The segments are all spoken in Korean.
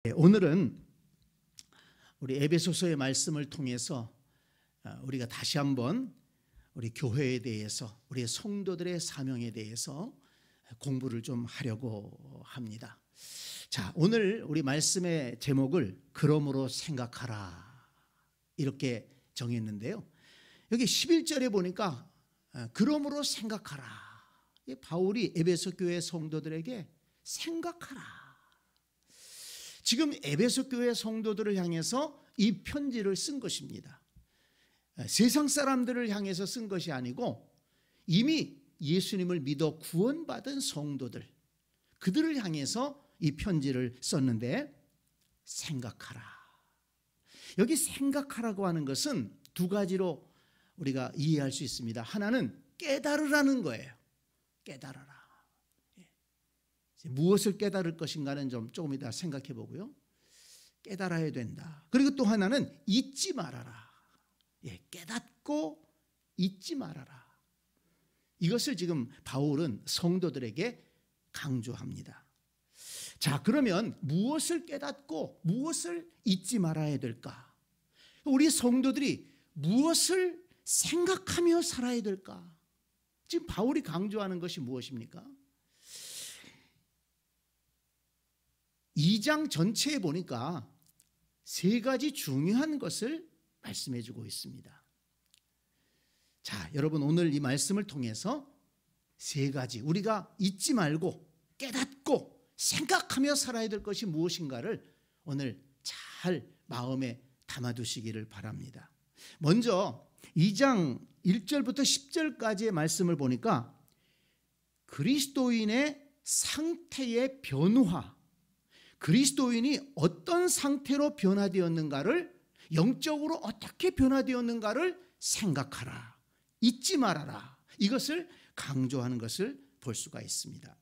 오늘은 우리 에베소서의 말씀을 통해서 우리가 다시 한번 우리 교회에 대해서, 우리 성도들의 사명에 대해서 공부를 좀 하려고 합니다. 자, 오늘 우리 말씀의 제목을 그러므로 생각하라 이렇게 정했는데요. 여기 11절에 보니까 그러므로 생각하라. 바울이 에베소 교회 성도들에게 생각하라. 지금 에베소 교회 성도들을 향해서 이 편지를 쓴 것입니다. 세상 사람들을 향해서 쓴 것이 아니고 이미 예수님을 믿어 구원받은 성도들, 그들을 향해서 이 편지를 썼는데, 생각하라. 여기 생각하라고 하는 것은 두 가지로 우리가 이해할 수 있습니다. 하나는 깨달으라는 거예요. 깨달아라. 무엇을 깨달을 것인가는 조금 이따 생각해 보고요. 깨달아야 된다. 그리고 또 하나는 잊지 말아라. 깨닫고 잊지 말아라. 이것을 지금 바울은 성도들에게 강조합니다. 자, 그러면 무엇을 깨닫고 무엇을 잊지 말아야 될까? 우리 성도들이 무엇을 생각하며 살아야 될까? 지금 바울이 강조하는 것이 무엇입니까? 2장 전체에 보니까 세 가지 중요한 것을 말씀해 주고 있습니다. 자, 여러분, 오늘 이 말씀을 통해서 세 가지, 우리가 잊지 말고 깨닫고 생각하며 살아야 될 것이 무엇인가를 오늘 잘 마음에 담아두시기를 바랍니다. 먼저 2장 1절부터 10절까지의 말씀을 보니까 그리스도인의 상태의 변화, 그리스도인이 어떤 상태로 변화되었는가를, 영적으로 어떻게 변화되었는가를 생각하라, 잊지 말아라, 이것을 강조하는 것을 볼 수가 있습니다.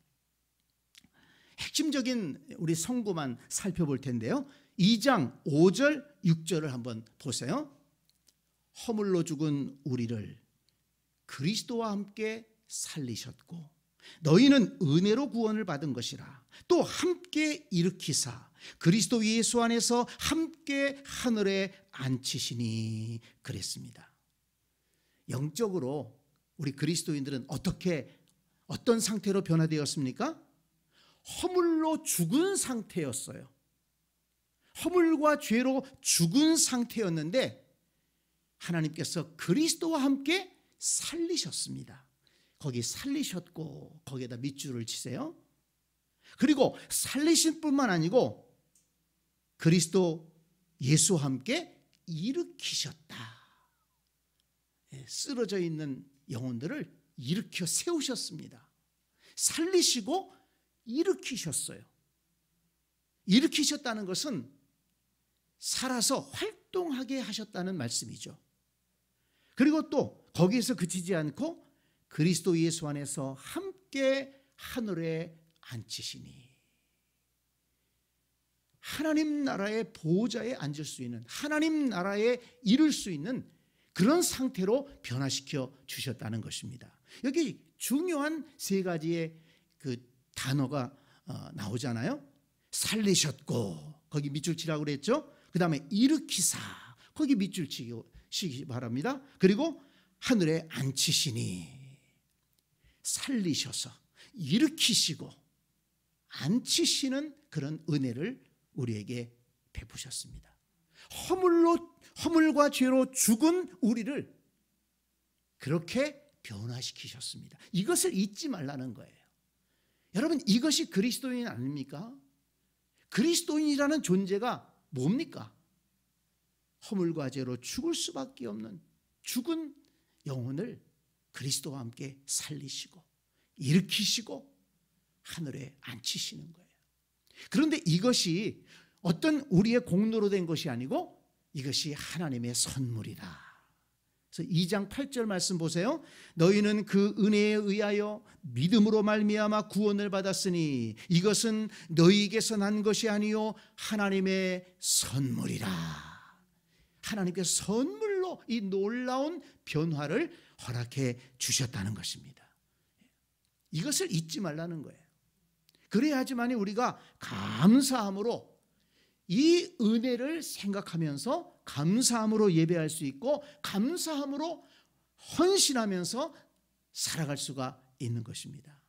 핵심적인 우리 성구만 살펴볼 텐데요. 2장 5절 6절을 한번 보세요. 허물로 죽은 우리를 그리스도와 함께 살리셨고 너희는 은혜로 구원을 받은 것이라. 또 함께 일으키사 그리스도 예수 안에서 함께 하늘에 앉히시니 그랬습니다. 영적으로 우리 그리스도인들은 어떤 상태로 변화되었습니까? 허물로 죽은 상태였어요. 허물과 죄로 죽은 상태였는데 하나님께서 그리스도와 함께 살리셨습니다. 거기 살리셨고 거기에다 밑줄을 치세요. 그리고 살리신 뿐만 아니고 그리스도 예수와 함께 일으키셨다. 쓰러져 있는 영혼들을 일으켜 세우셨습니다. 살리시고 일으키셨어요. 일으키셨다는 것은 살아서 활동하게 하셨다는 말씀이죠. 그리고 또 거기에서 그치지 않고 그리스도 예수 안에서 함께 하늘에 앉히시니, 하나님 나라의 보좌에 앉을 수 있는, 하나님 나라에 이룰 수 있는 그런 상태로 변화시켜 주셨다는 것입니다. 여기 중요한 세 가지의 그 단어가 나오잖아요. 살리셨고 거기 밑줄 치라고 그랬죠. 그 다음에 일으키사 거기 밑줄 치기 바랍니다. 그리고 하늘에 앉히시니, 살리셔서 일으키시고 앉히시는 그런 은혜를 우리에게 베푸셨습니다. 허물과 죄로 죽은 우리를 그렇게 변화시키셨습니다. 이것을 잊지 말라는 거예요. 여러분, 이것이 그리스도인 아닙니까? 그리스도인이라는 존재가 뭡니까? 허물과 죄로 죽을 수밖에 없는 죽은 영혼을 그리스도와 함께 살리시고 일으키시고 하늘에 앉히시는 거예요. 그런데 이것이 어떤 우리의 공로로 된 것이 아니고 이것이 하나님의 선물이다. 그래서 2장 8절 말씀 보세요. 너희는 그 은혜에 의하여 믿음으로 말미암아 구원을 받았으니 이것은 너희에게서 난 것이 아니요 하나님의 선물이라. 하나님께서 선물로 이 놀라운 변화를 허락해 주셨다는 것입니다. 이것을 잊지 말라는 거예요. 그래야지만 우리가 감사함으로 이 은혜를 생각하면서 감사함으로 예배할 수 있고 감사함으로 헌신하면서 살아갈 수가 있는 것입니다.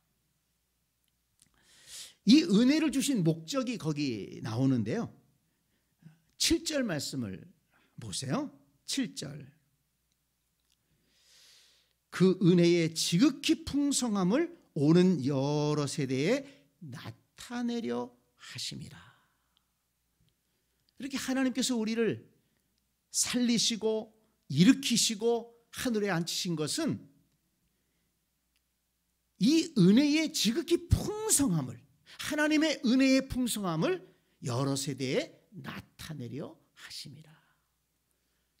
이 은혜를 주신 목적이 거기 나오는데요. 7절 말씀을 보세요. 7절. 그 은혜의 지극히 풍성함을 오는 여러 세대에 나타내려 하심이라. 이렇게 하나님께서 우리를 살리시고 일으키시고 하늘에 앉히신 것은 이 은혜의 지극히 풍성함을, 하나님의 은혜의 풍성함을 여러 세대에 나타내려 하심이라.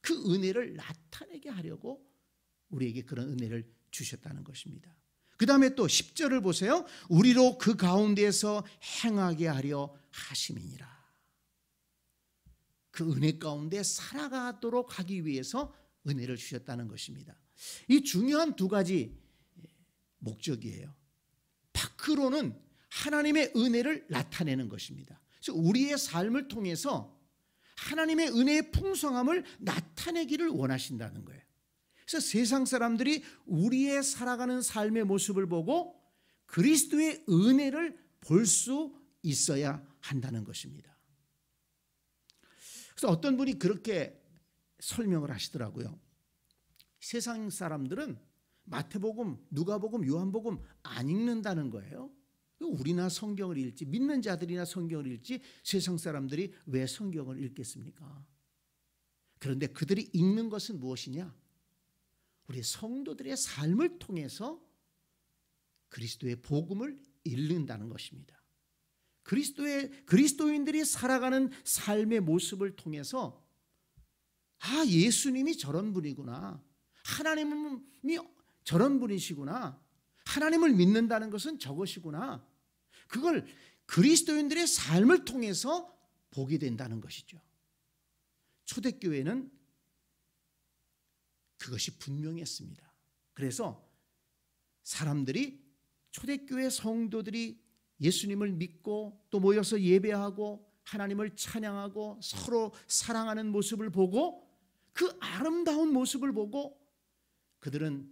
그 은혜를 나타내게 하려고 우리에게 그런 은혜를 주셨다는 것입니다. 그 다음에 또 10절을 보세요. 우리로 그 가운데에서 행하게 하려 하심이니라. 그 은혜 가운데 살아가도록 하기 위해서 은혜를 주셨다는 것입니다. 이 중요한 두 가지 목적이에요. 밖으로는 하나님의 은혜를 나타내는 것입니다. 그래서 우리의 삶을 통해서 하나님의 은혜의 풍성함을 나타내기를 원하신다는 거예요. 그래서 세상 사람들이 우리의 살아가는 삶의 모습을 보고 그리스도의 은혜를 볼 수 있어야 한다는 것입니다. 그래서 어떤 분이 그렇게 설명을 하시더라고요. 세상 사람들은 마태복음, 누가복음, 요한복음 안 읽는다는 거예요. 우리나 성경을 읽지, 믿는 자들이나 성경을 읽지 세상 사람들이 왜 성경을 읽겠습니까? 그런데 그들이 읽는 것은 무엇이냐? 우리 성도들의 삶을 통해서 그리스도의 복음을 읽는다는 것입니다. 그리스도인들이 살아가는 삶의 모습을 통해서 아, 예수님이 저런 분이구나. 하나님이 저런 분이시구나. 하나님을 믿는다는 것은 저것이구나. 그걸 그리스도인들의 삶을 통해서 보게 된다는 것이죠. 초대교회는 그것이 분명했습니다. 그래서 사람들이 초대교회 성도들이 예수님을 믿고 또 모여서 예배하고 하나님을 찬양하고 서로 사랑하는 모습을 보고 그 아름다운 모습을 보고 그들은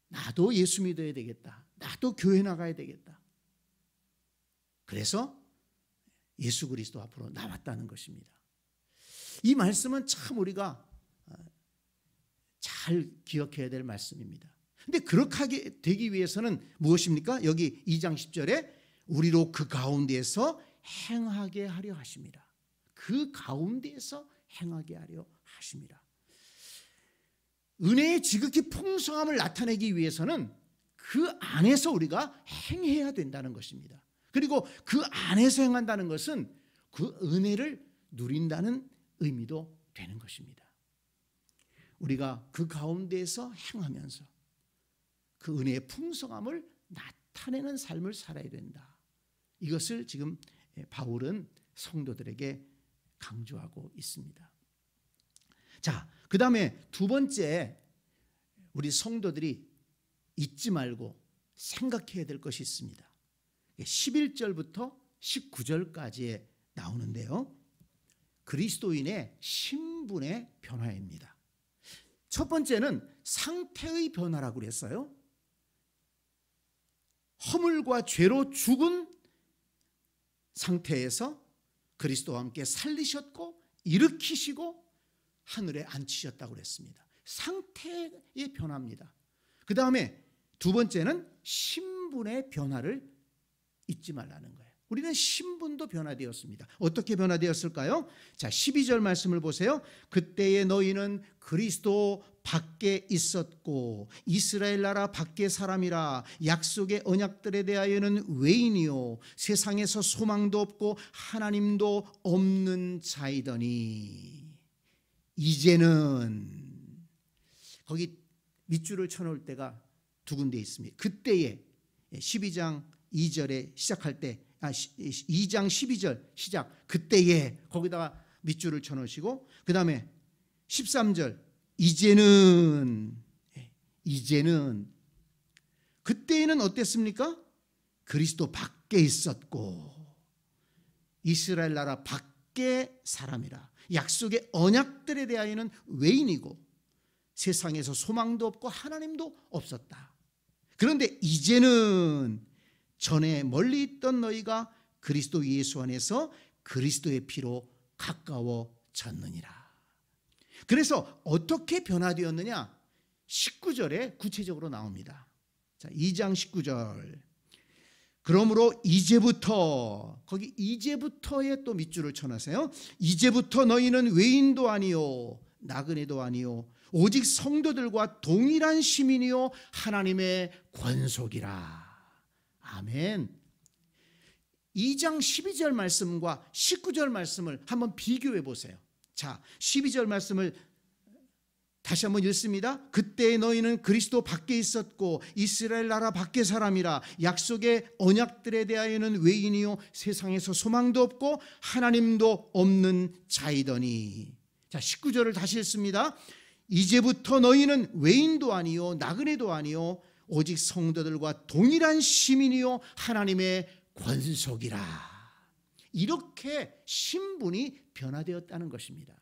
나도 예수 믿어야 되겠다. 나도 교회 나가야 되겠다. 그래서 예수 그리스도 앞으로 나왔다는 것입니다. 이 말씀은 참 우리가 잘 기억해야 될 말씀입니다. 그런데 그렇게 되기 위해서는 무엇입니까? 여기 2장 10절에 우리로 그 가운데에서 행하게 하려 하심이라. 그 가운데에서 행하게 하려 하심이라. 은혜의 지극히 풍성함을 나타내기 위해서는 그 안에서 우리가 행해야 된다는 것입니다. 그리고 그 안에서 행한다는 것은 그 은혜를 누린다는 의미도 되는 것입니다. 우리가 그 가운데에서 행하면서 그 은혜의 풍성함을 나타내는 삶을 살아야 된다. 이것을 지금 바울은 성도들에게 강조하고 있습니다. 자, 그 다음에 두 번째 우리 성도들이 잊지 말고 생각해야 될 것이 있습니다. 11절부터 19절까지에 나오는데요. 그리스도인의 신분의 변화입니다. 첫 번째는 상태의 변화라고 그랬어요. 허물과 죄로 죽은 상태에서 그리스도와 함께 살리셨고 일으키시고 하늘에 앉히셨다고 그랬습니다. 상태의 변화입니다. 그 다음에 두 번째는 신분의 변화를 잊지 말라는 거예요. 우리는 신분도 변화되었습니다. 어떻게 변화되었을까요? 자, 12절 말씀을 보세요. 그때에 너희는 그리스도 밖에 있었고 이스라엘 나라 밖의 사람이라 약속의 언약들에 대하여는 외인이요 세상에서 소망도 없고 하나님도 없는 자이더니 이제는 거기 밑줄을 쳐놓을 때가 두 군데 있습니다. 그때에 12장 2절에 시작할 때 2장 12절 시작 그때에 거기다가 밑줄을 쳐놓으시고 그 다음에 13절 이제는 그때에는 어땠습니까? 그리스도 밖에 있었고 이스라엘 나라 밖의 사람이라. 약속의 언약들에 대하여는 외인이고 세상에서 소망도 없고 하나님도 없었다. 그런데 이제는 전에 멀리 있던 너희가 그리스도 예수 안에서 그리스도의 피로 가까워졌느니라. 그래서 어떻게 변화되었느냐? 19절에 구체적으로 나옵니다. 자, 2장 19절. 그러므로 이제부터, 거기 이제부터에 또 밑줄을 쳐놓으세요. 이제부터 너희는 외인도 아니요 나그네도 아니요 오직 성도들과 동일한 시민이요 하나님의 권속이라. 아멘. 2장 12절 말씀과 19절 말씀을 한번 비교해 보세요. 자, 12절 말씀을 다시 한번 읽습니다. 그때 너희는 그리스도 밖에 있었고 이스라엘 나라 밖의 사람이라. 약속의 언약들에 대하여는 외인이요 세상에서 소망도 없고 하나님도 없는 자이더니. 자, 19절을 다시 읽습니다. 이제부터 너희는 외인도 아니요 나그네도 아니요 오직 성도들과 동일한 시민이요 하나님의 권속이라. 이렇게 신분이 변화되었다는 것입니다.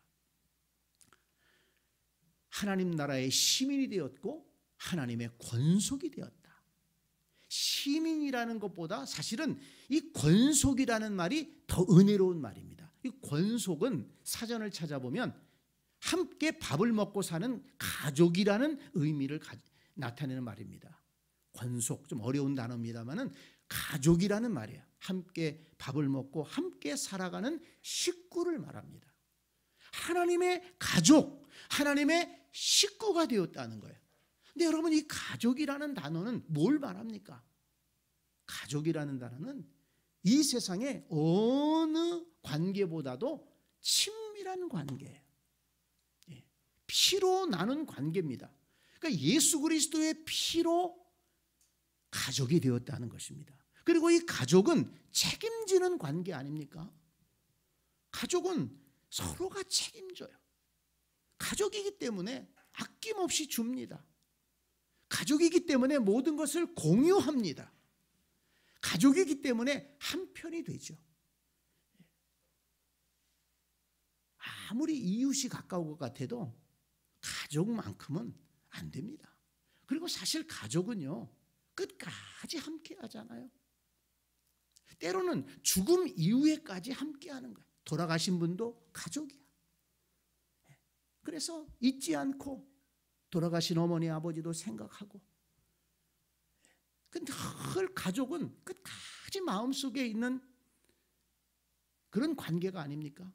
하나님 나라의 시민이 되었고 하나님의 권속이 되었다. 시민이라는 것보다 사실은 이 권속이라는 말이 더 은혜로운 말입니다. 이 권속은 사전을 찾아보면 함께 밥을 먹고 사는 가족이라는 의미를 나타내는 말입니다. 권속, 좀 어려운 단어입니다만은 가족이라는 말이에요. 함께 밥을 먹고 함께 살아가는 식구를 말합니다. 하나님의 가족, 하나님의 식구가 되었다는 거예요. 근데 여러분, 이 가족이라는 단어는 뭘 말합니까? 가족이라는 단어는 이 세상의 어느 관계보다도 친밀한 관계예요. 피로 나눈 관계입니다. 그러니까 예수 그리스도의 피로 가족이 되었다는 것입니다. 그리고 이 가족은 책임지는 관계 아닙니까? 가족은 서로가 책임져요. 가족이기 때문에 아낌없이 줍니다. 가족이기 때문에 모든 것을 공유합니다. 가족이기 때문에 한편이 되죠. 아무리 이웃이 가까운 것 같아도 가족만큼은 안 됩니다. 그리고 사실 가족은요, 끝까지 함께 하잖아요. 때로는 죽음 이후에까지 함께 하는 거예요. 돌아가신 분도 가족이야. 그래서 잊지 않고 돌아가신 어머니 아버지도 생각하고, 근데 늘 가족은 끝까지 마음속에 있는 그런 관계가 아닙니까?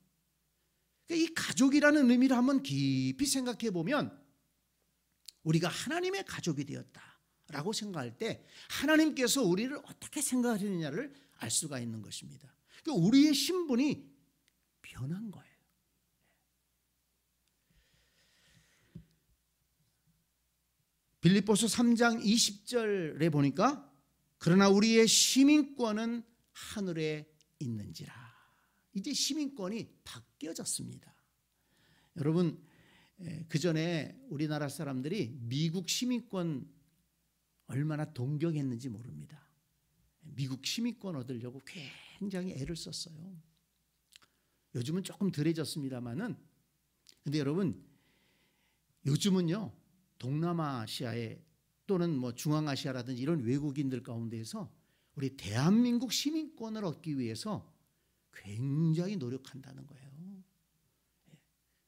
이 가족이라는 의미를 한번 깊이 생각해 보면 우리가 하나님의 가족이 되었다라고 생각할 때 하나님께서 우리를 어떻게 생각하시느냐를 알 수가 있는 것입니다. 그러니까 우리의 신분이 변한 거예요. 빌립보서 3장 20절에 보니까 그러나 우리의 시민권은 하늘에 있는지라. 이제 시민권이 바뀌어졌습니다. 여러분, 그 전에 우리나라 사람들이 미국 시민권 얼마나 동경했는지 모릅니다. 미국 시민권 얻으려고 굉장히 애를 썼어요. 요즘은 조금 덜해졌습니다만은, 근데 여러분, 요즘은요, 동남아시아에 또는 뭐 중앙아시아라든지 이런 외국인들 가운데에서 우리 대한민국 시민권을 얻기 위해서 굉장히 노력한다는 거예요.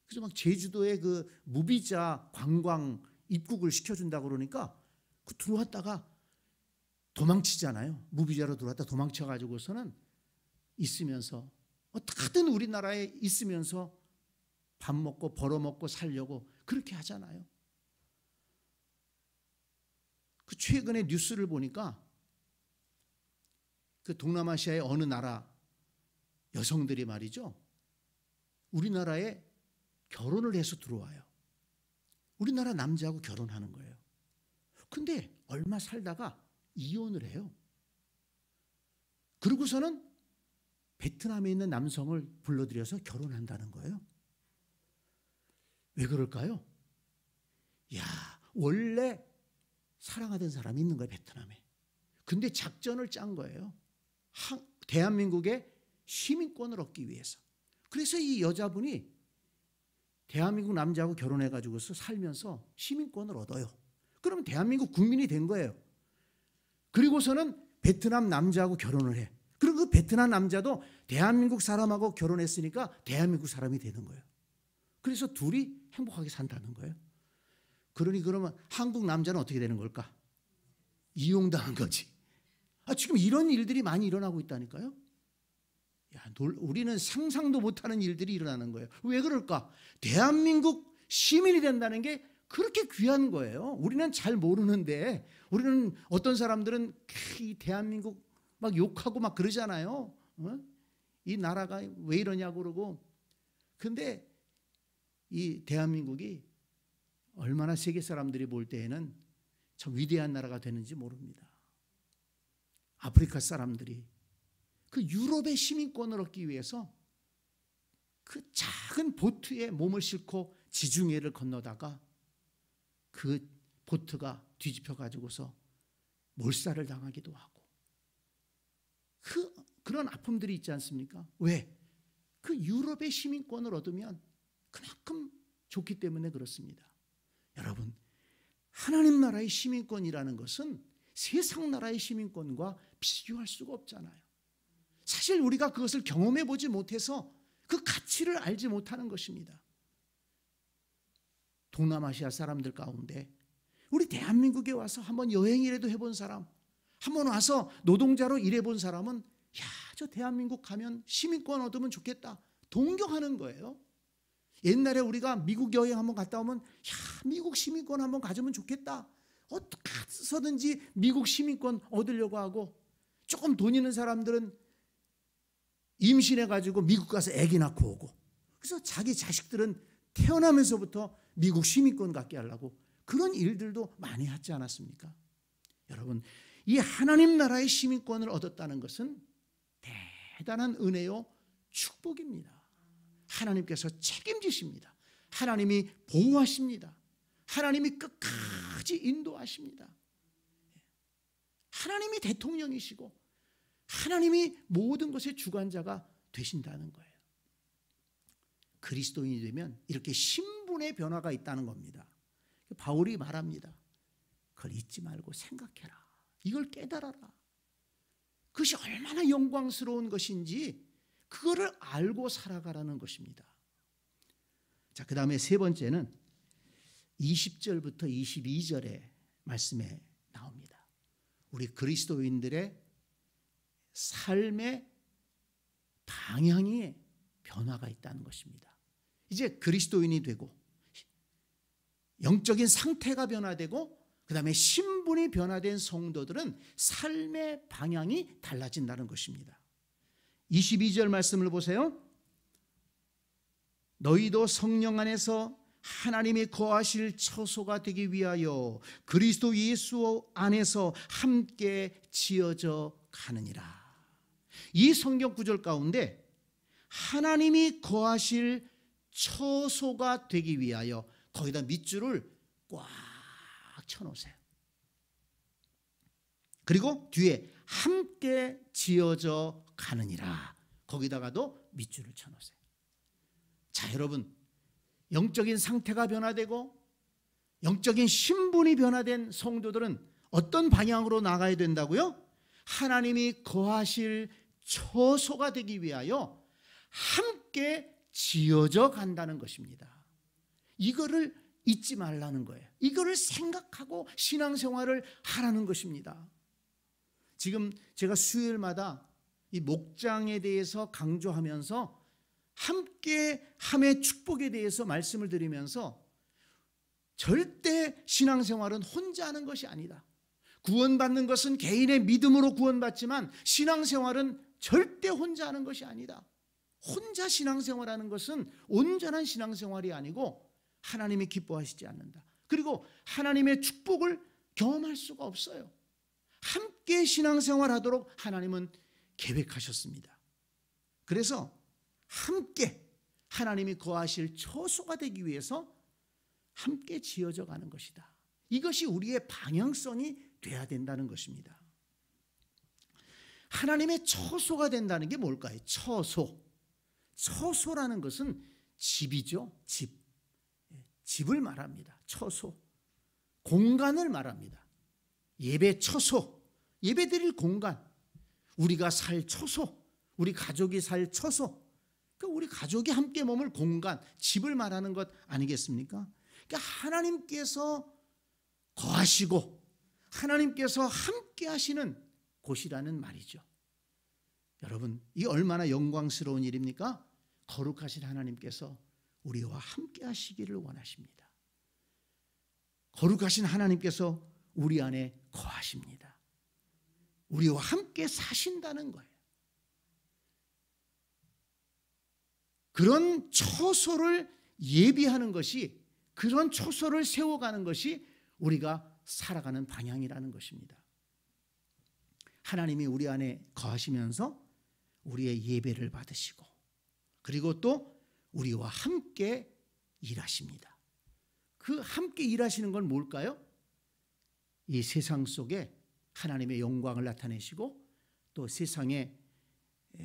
그래서 막 제주도에 그 무비자 관광 입국을 시켜준다고 그러니까 그 들어왔다가 도망치잖아요. 무비자로 들어왔다 도망쳐가지고서는 있으면서 어떻게든 우리나라에 있으면서 밥 먹고 벌어먹고 살려고 그렇게 하잖아요. 그 최근에 뉴스를 보니까 그 동남아시아의 어느 나라 여성들이 말이죠, 우리나라에 결혼을 해서 들어와요. 우리나라 남자하고 결혼하는 거예요. 근데 얼마 살다가 이혼을 해요. 그러고서는 베트남에 있는 남성을 불러들여서 결혼한다는 거예요. 왜 그럴까요? 야, 원래 사랑하던 사람이 있는 거예요, 베트남에. 근데 작전을 짠 거예요. 대한민국의 시민권을 얻기 위해서. 그래서 이 여자분이 대한민국 남자하고 결혼해가지고서 살면서 시민권을 얻어요. 그러면 대한민국 국민이 된 거예요. 그리고서는 베트남 남자하고 결혼을 해. 그리고 그 베트남 남자도 대한민국 사람하고 결혼했으니까 대한민국 사람이 되는 거예요. 그래서 둘이 행복하게 산다는 거예요. 그러면 한국 남자는 어떻게 되는 걸까? 이용당한 거지. 지금 이런 일들이 많이 일어나고 있다니까요. 우리는 상상도 못하는 일들이 일어나는 거예요. 왜 그럴까? 대한민국 시민이 된다는 게 그렇게 귀한 거예요. 우리는 잘 모르는데, 우리는 어떤 사람들은 이 대한민국 막 욕하고 막 그러잖아요. 이 나라가 왜 이러냐고 그러고. 근데 이 대한민국이 얼마나 세계 사람들이 볼 때에는 참 위대한 나라가 되는지 모릅니다. 아프리카 사람들이 그 유럽의 시민권을 얻기 위해서 그 작은 보트에 몸을 싣고 지중해를 건너다가 그 보트가 뒤집혀 가지고서 몰살을 당하기도 하고, 그런 아픔들이 있지 않습니까? 왜? 그 유럽의 시민권을 얻으면 그만큼 좋기 때문에 그렇습니다. 여러분, 하나님 나라의 시민권이라는 것은 세상 나라의 시민권과 비교할 수가 없잖아요. 사실 우리가 그것을 경험해 보지 못해서 그 가치를 알지 못하는 것입니다. 동남아시아 사람들 가운데 우리 대한민국에 와서 한번 여행이라도 해본 사람, 한번 와서 노동자로 일해본 사람은 저 대한민국 가면 시민권 얻으면 좋겠다, 동경하는 거예요. 옛날에 우리가 미국 여행 한번 갔다 오면 미국 시민권 한번 가지면 좋겠다, 어떻게 해서든지 미국 시민권 얻으려고 하고, 조금 돈 있는 사람들은 임신해가지고 미국 가서 아기 낳고 오고, 그래서 자기 자식들은 태어나면서부터 미국 시민권 갖게 하려고 그런 일들도 많이 하지 않았습니까? 여러분, 이 하나님 나라의 시민권을 얻었다는 것은 대단한 은혜요 축복입니다. 하나님께서 책임지십니다. 하나님이 보호하십니다. 하나님이 끝까지 인도하십니다. 하나님이 대통령이시고 하나님이 모든 것의 주관자가 되신다는 거예요. 그리스도인이 되면 이렇게 신분의 변화가 있다는 겁니다. 바울이 말합니다. 그걸 잊지 말고 생각해라. 이걸 깨달아라. 그것이 얼마나 영광스러운 것인지 그거를 알고 살아가라는 것입니다. 자, 그 다음에 세 번째는 20절부터 22절의 말씀에 나옵니다. 우리 그리스도인들의 삶의 방향이 변화가 있다는 것입니다. 이제 그리스도인이 되고 영적인 상태가 변화되고 그 다음에 신분이 변화된 성도들은 삶의 방향이 달라진다는 것입니다. 22절 말씀을 보세요. 너희도 성령 안에서 하나님이 거하실 처소가 되기 위하여 그리스도 예수 안에서 함께 지어져 가느니라. 이 성경 구절 가운데 하나님이 거하실 처소가 되기 위하여, 거기다 밑줄을 꽉 쳐놓으세요. 그리고 뒤에 함께 지어져 가느니라, 거기다가도 밑줄을 쳐놓으세요. 자, 여러분, 영적인 상태가 변화되고 영적인 신분이 변화된 성도들은 어떤 방향으로 나가야 된다고요? 하나님이 거하실 처소가 되기 위하여 함께 지어져 간다는 것입니다. 이거를 잊지 말라는 거예요. 이거를 생각하고 신앙생활을 하라는 것입니다. 지금 제가 수요일마다 이 목장에 대해서 강조하면서 함께 함의 축복에 대해서 말씀을 드리면서 절대 신앙생활은 혼자 하는 것이 아니다. 구원받는 것은 개인의 믿음으로 구원받지만 신앙생활은 절대 혼자 하는 것이 아니다. 혼자 신앙생활하는 것은 온전한 신앙생활이 아니고 하나님이 기뻐하시지 않는다. 그리고 하나님의 축복을 경험할 수가 없어요. 함께 신앙생활하도록 하나님은 계획하셨습니다. 그래서 함께 하나님이 거하실 처소가 되기 위해서 함께 지어져 가는 것이다. 이것이 우리의 방향성이 돼야 된다는 것입니다. 하나님의 처소가 된다는 게 뭘까요? 처소. 처소라는 것은 집이죠. 집을 말합니다. 처소. 공간을 말합니다. 예배 처소, 예배 드릴 공간, 우리가 살 처소, 우리 가족이 살 처소, 그러니까 우리 가족이 함께 머물 공간, 집을 말하는 것 아니겠습니까? 그러니까 하나님께서 거하시고 하나님께서 함께 하시는 곳이라는 말이죠. 여러분, 이 얼마나 영광스러운 일입니까? 거룩하신 하나님께서 우리와 함께 하시기를 원하십니다. 거룩하신 하나님께서 우리 안에 거하십니다. 우리와 함께 사신다는 거예요. 그런 처소를 예비하는 것이, 그런 처소를 세워가는 것이 우리가 살아가는 방향이라는 것입니다. 하나님이 우리 안에 거하시면서 우리의 예배를 받으시고, 그리고 또 우리와 함께 일하십니다. 그 함께 일하시는 건 뭘까요? 이 세상 속에 하나님의 영광을 나타내시고 또 세상에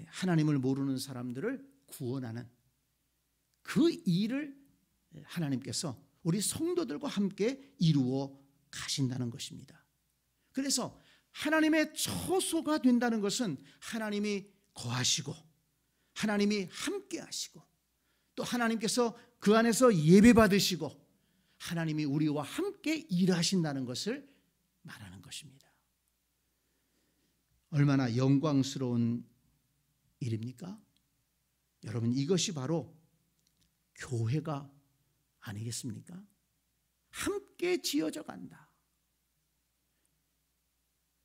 하나님을 모르는 사람들을 구원하는 그 일을 하나님께서 우리 성도들과 함께 이루어 가신다는 것입니다. 그래서 하나님의 처소가 된다는 것은 하나님이 거하시고 하나님이 함께 하시고 또 하나님께서 그 안에서 예배 받으시고 하나님이 우리와 함께 일하신다는 것을 말하는 것입니다. 얼마나 영광스러운 일입니까? 여러분, 이것이 바로 교회가 아니겠습니까? 함께 지어져 간다.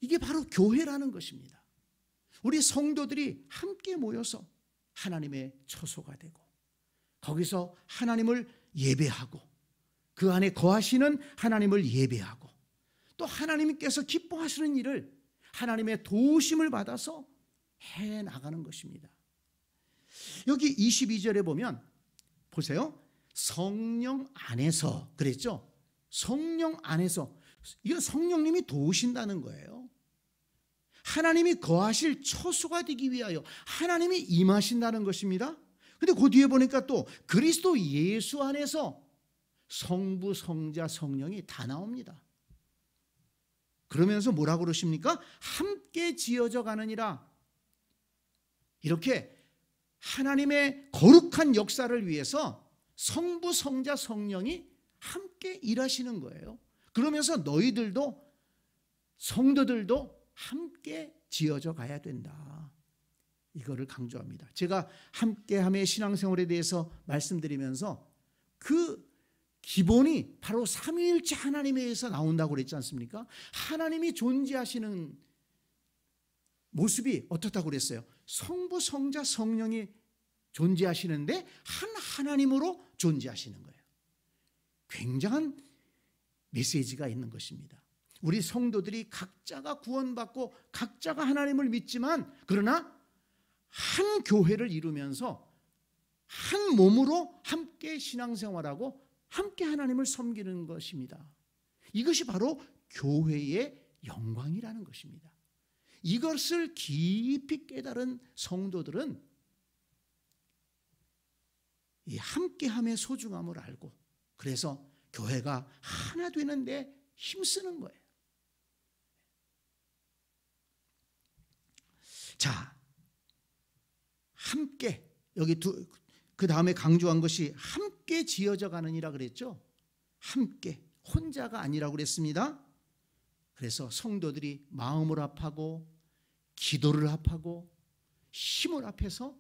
이게 바로 교회라는 것입니다. 우리 성도들이 함께 모여서 하나님의 처소가 되고 거기서 하나님을 예배하고 그 안에 거하시는 하나님을 예배하고 또 하나님께서 기뻐하시는 일을 하나님의 도우심을 받아서 해나가는 것입니다. 여기 22절에 보면 보세요. 성령 안에서 그랬죠. 성령 안에서, 이건 성령님이 도우신다는 거예요. 하나님이 거하실 처소가 되기 위하여 하나님이 임하신다는 것입니다. 그런데 그 뒤에 보니까 또 그리스도 예수 안에서 성부, 성자, 성령이 다 나옵니다. 그러면서 뭐라고 그러십니까? 함께 지어져 가느니라. 이렇게 하나님의 거룩한 역사를 위해서 성부, 성자, 성령이 함께 일하시는 거예요. 그러면서 너희들도, 성도들도 함께 지어져 가야 된다. 이거를 강조합니다. 제가 함께함의 신앙생활에 대해서 말씀드리면서 그 기본이 바로 삼위일체 하나님에 의해서 나온다고 그랬지 않습니까? 하나님이 존재하시는 모습이 어떻다고 그랬어요? 성부, 성자, 성령이 존재하시는데 한 하나님으로 존재하시는 거예요. 굉장한 메시지가 있는 것입니다. 우리 성도들이 각자가 구원받고 각자가 하나님을 믿지만 그러나 한 교회를 이루면서 한 몸으로 함께 신앙생활하고 함께 하나님을 섬기는 것입니다. 이것이 바로 교회의 영광이라는 것입니다. 이것을 깊이 깨달은 성도들은 이 함께함의 소중함을 알고 그래서 교회가 하나 되는데 힘쓰는 거예요. 자, 함께, 여기 그 다음에 강조한 것이 함께 지어져 가느니라 그랬죠. 함께, 혼자가 아니라고 그랬습니다. 그래서 성도들이 마음을 합하고 기도를 합하고 힘을 합해서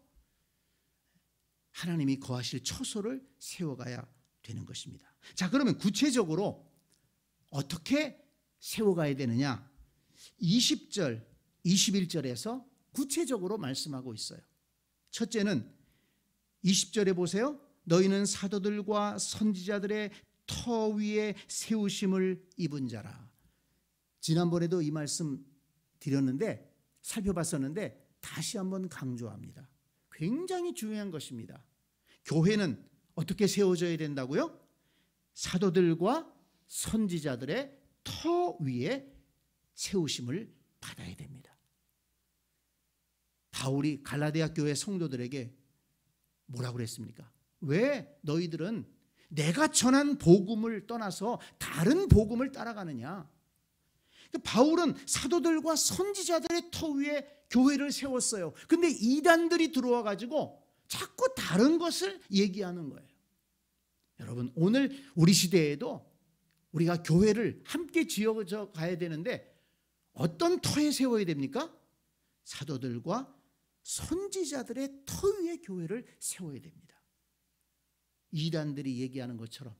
하나님이 거하실 처소를 세워가야 되는 것입니다. 자, 그러면 구체적으로 어떻게 세워가야 되느냐? 20절, 21절에서 구체적으로 말씀하고 있어요. 첫째는 20절에 보세요. 너희는 사도들과 선지자들의 터 위에 세우심을 입은 자라. 지난번에도 이 말씀 드렸는데 살펴봤었는데 다시 한번 강조합니다. 굉장히 중요한 것입니다. 교회는 어떻게 세워져야 된다고요? 사도들과 선지자들의 터 위에 세우심을 받아야 됩니다. 바울이 갈라디아 교회 성도들에게 뭐라고 그랬습니까? 왜 너희들은 내가 전한 복음을 떠나서 다른 복음을 따라가느냐? 바울은 사도들과 선지자들의 터 위에 교회를 세웠어요. 근데 이단들이 들어와 가지고 자꾸 다른 것을 얘기하는 거예요. 여러분, 오늘 우리 시대에도 우리가 교회를 함께 지어져 가야 되는데 어떤 터에 세워야 됩니까? 사도들과 선지자들의 터 위에 교회를 세워야 됩니다. 이단들이 얘기하는 것처럼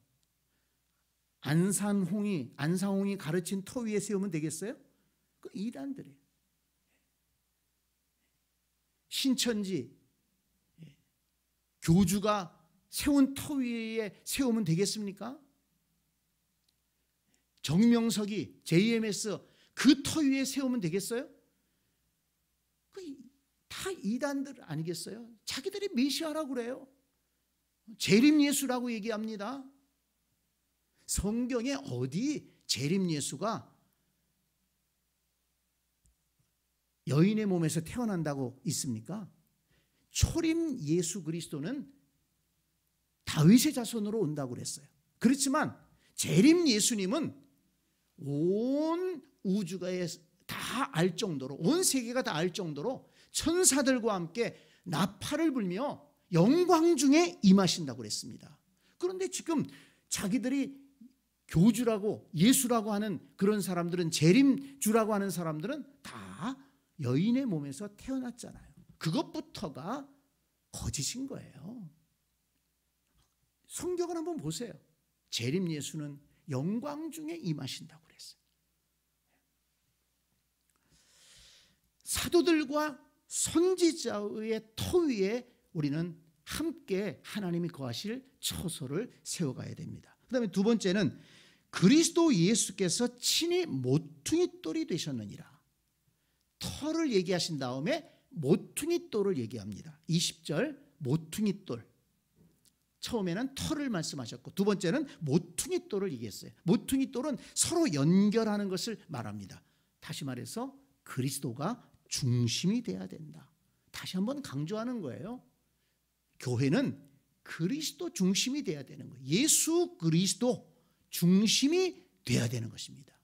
안상홍이 가르친 터 위에 세우면 되겠어요? 그 이단들이에요. 신천지 교주가 세운 터 위에 세우면 되겠습니까? 정명석이 JMS 그 터 위에 세우면 되겠어요? 다 이단들 아니겠어요? 자기들이 메시아라고 그래요. 재림예수라고 얘기합니다. 성경에 어디 재림예수가 여인의 몸에서 태어난다고 있습니까? 초림 예수 그리스도는 다윗의 자손으로 온다고 그랬어요. 그렇지만 재림 예수님은 온 우주가 다 알 정도로, 온 세계가 다 알 정도로 천사들과 함께 나팔을 불며 영광 중에 임하신다고 그랬습니다. 그런데 지금 자기들이 교주라고 예수라고 하는 그런 사람들은, 재림주라고 하는 사람들은 다 여인의 몸에서 태어났잖아요. 그것부터가 거짓인 거예요. 성경을 한번 보세요. 재림 예수는 영광 중에 임하신다고 그랬어요. 사도들과 선지자의 터 위에 우리는 함께 하나님이 거하실 처소를 세워가야 됩니다. 그 다음에 두 번째는 그리스도 예수께서 친히 모퉁이 돌이 되셨느니라. 터를 얘기하신 다음에 모퉁이 돌을 얘기합니다. 20절 모퉁이 돌. 처음에는 터를 말씀하셨고 두 번째는 모퉁이 돌을 얘기했어요. 모퉁이 돌은 서로 연결하는 것을 말합니다. 다시 말해서 그리스도가 중심이 돼야 된다. 다시 한번 강조하는 거예요. 교회는 그리스도 중심이 돼야 되는 거예요. 예수 그리스도 중심이 돼야 되는 것입니다.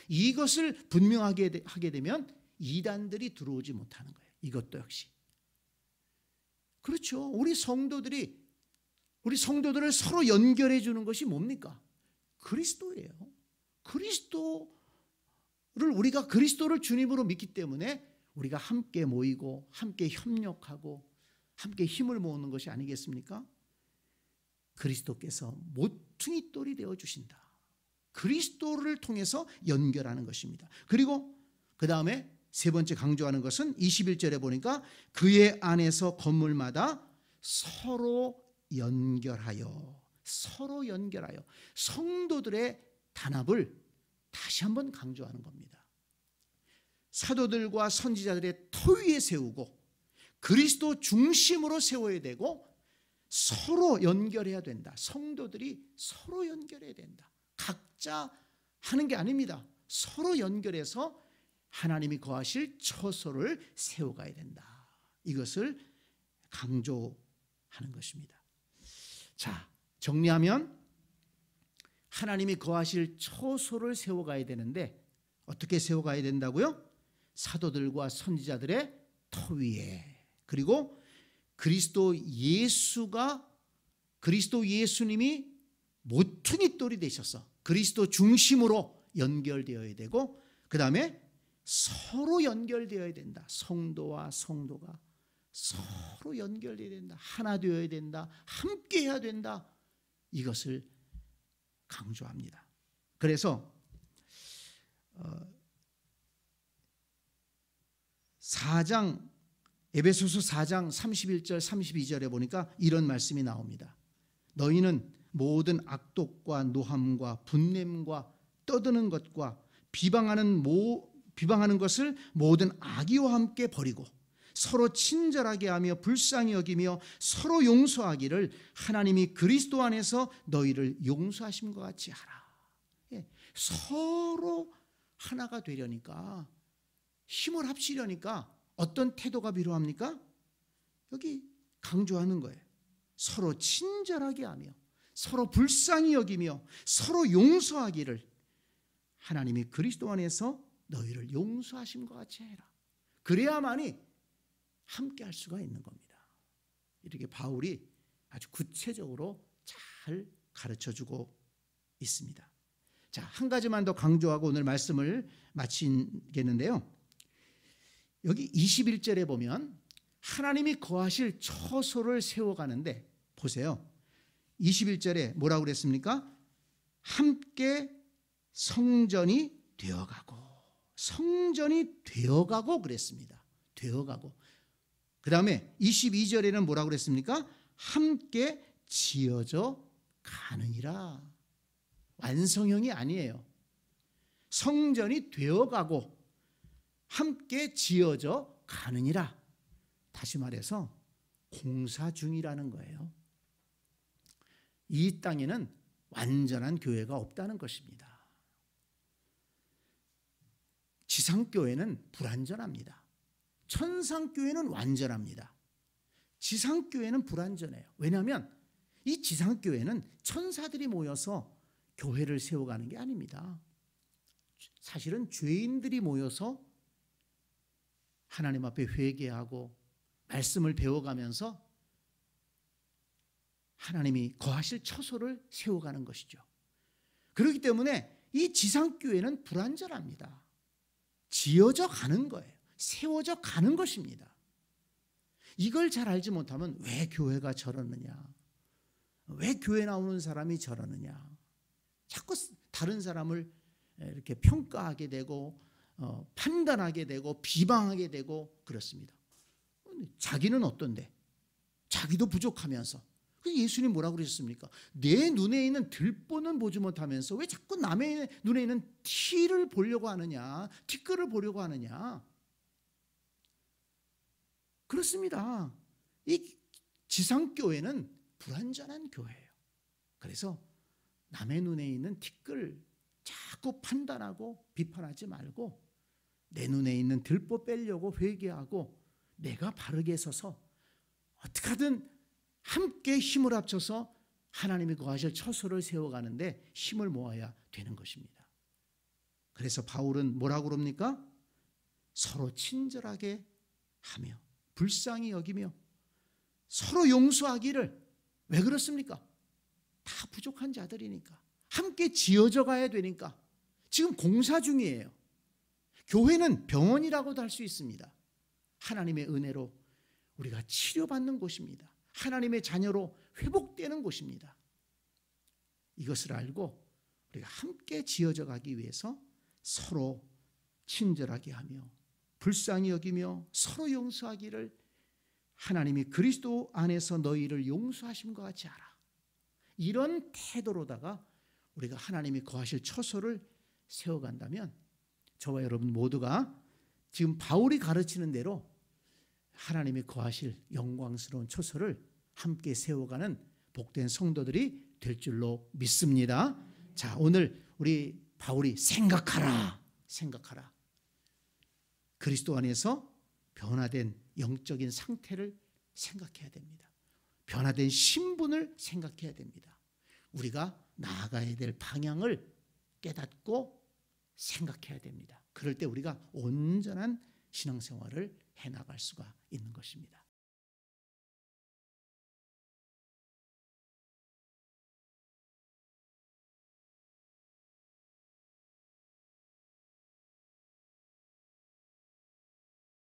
이것을 분명하게 하게 되면 이단들이 들어오지 못하는 거예요. 이것도 역시. 그렇죠. 우리 성도들을 서로 연결해 주는 것이 뭡니까? 그리스도예요. 우리가 그리스도를 주님으로 믿기 때문에 우리가 함께 모이고 함께 협력하고 함께 힘을 모으는 것이 아니겠습니까? 그리스도께서 모퉁이 돌이 되어 주신다. 그리스도를 통해서 연결하는 것입니다. 그리고 그 다음에 세 번째 강조하는 것은 21절에 보니까 그의 안에서 건물마다 서로 연결하여 성도들의 단합을 다시 한번 강조하는 겁니다. 사도들과 선지자들의 터 위에 세우고 그리스도 중심으로 세워야 되고 서로 연결해야 된다. 성도들이 서로 연결해야 된다. 각자 하는 게 아닙니다. 서로 연결해서 하나님이 거하실 처소를 세워가야 된다. 이것을 강조하는 것입니다. 자, 정리하면 하나님이 거하실 처소를 세워가야 되는데 어떻게 세워가야 된다고요? 사도들과 선지자들의 터 위에, 그리고 그리스도 예수님이 모퉁이 돌이 되셔서 그리스도 중심으로 연결되어야 되고, 그 다음에 서로 연결되어야 된다. 성도와 성도가 서로 연결되어야 된다. 하나 되어야 된다. 함께 해야 된다. 이것을 강조합니다. 그래서 에베소서 4장 31절 32절에 보니까 이런 말씀이 나옵니다. 너희는 모든 악독과 노함과 분냄과 떠드는 것과 비방하는 것을 모든 악의와 함께 버리고 서로 친절하게 하며 불쌍히 여기며 서로 용서하기를 하나님이 그리스도 안에서 너희를 용서하심과 같이 하라. 서로 하나가 되려니까, 힘을 합치려니까 어떤 태도가 필요합니까? 여기 강조하는 거예요. 서로 친절하게 하며 서로 불쌍히 여기며 서로 용서하기를 하나님이 그리스도 안에서 너희를 용서하심과 같이 해라. 그래야만이 함께 할 수가 있는 겁니다. 이렇게 바울이 아주 구체적으로 잘 가르쳐주고 있습니다. 자, 한 가지만 더 강조하고 오늘 말씀을 마치겠는데요. 여기 21절에 보면 하나님이 거하실 처소를 세워가는데 보세요. 21절에 뭐라고 그랬습니까? 함께 성전이 되어가고 그랬습니다. 되어가고. 그 다음에 22절에는 뭐라고 그랬습니까? 함께 지어져 가느니라. 완성형이 아니에요. 성전이 되어가고 함께 지어져 가느니라. 다시 말해서 공사 중이라는 거예요. 이 땅에는 완전한 교회가 없다는 것입니다. 지상교회는 불완전합니다. 천상교회는 완전합니다. 지상교회는 불완전해요. 왜냐하면 이 지상교회는 천사들이 모여서 교회를 세워가는 게 아닙니다. 사실은 죄인들이 모여서 하나님 앞에 회개하고 말씀을 배워가면서 하나님이 거하실 처소를 세워가는 것이죠. 그렇기 때문에 이 지상교회는 불완전합니다. 지어져 가는 거예요. 세워져 가는 것입니다. 이걸 잘 알지 못하면 왜 교회가 저러느냐, 왜 교회 나오는 사람이 저러느냐, 자꾸 다른 사람을 이렇게 평가하게 되고 판단하게 되고 비방하게 되고 그렇습니다. 자기는 어떤데? 자기도 부족하면서. 예수님 뭐라고 그러셨습니까? 내 눈에 있는 들보는 보지 못하면서 왜 자꾸 남의 눈에 있는 티를 보려고 하느냐, 티끌을 보려고 하느냐. 그렇습니다. 이 지상교회는 불완전한 교회예요. 그래서 남의 눈에 있는 티끌 자꾸 판단하고 비판하지 말고 내 눈에 있는 들보 빼려고 회개하고 내가 바르게 서서 어떻게 하든 함께 힘을 합쳐서 하나님이 거하실 처소를 세워가는데 힘을 모아야 되는 것입니다. 그래서 바울은 뭐라고 그럽니까? 서로 친절하게 하며 불쌍히 여기며 서로 용서하기를. 왜 그렇습니까? 다 부족한 자들이니까. 함께 지어져 가야 되니까. 지금 공사 중이에요. 교회는 병원이라고도 할 수 있습니다. 하나님의 은혜로 우리가 치료받는 곳입니다. 하나님의 자녀로 회복되는 곳입니다. 이것을 알고 우리가 함께 지어져 가기 위해서 서로 친절하게 하며 불쌍히 여기며 서로 용서하기를 하나님이 그리스도 안에서 너희를 용서하심과 같이 하라. 이런 태도로다가 우리가 하나님이 거하실 처소를 세워간다면 저와 여러분 모두가 지금 바울이 가르치는 대로 하나님이 거하실 영광스러운 처소를 함께 세워가는 복된 성도들이 될 줄로 믿습니다. 자, 오늘 우리 바울이 생각하라. 그리스도 안에서 변화된 영적인 상태를 생각해야 됩니다. 변화된 신분을 생각해야 됩니다. 우리가 나아가야 될 방향을 깨닫고 생각해야 됩니다. 그럴 때 우리가 온전한 신앙생활을 해나갈 수가 있는 것입니다.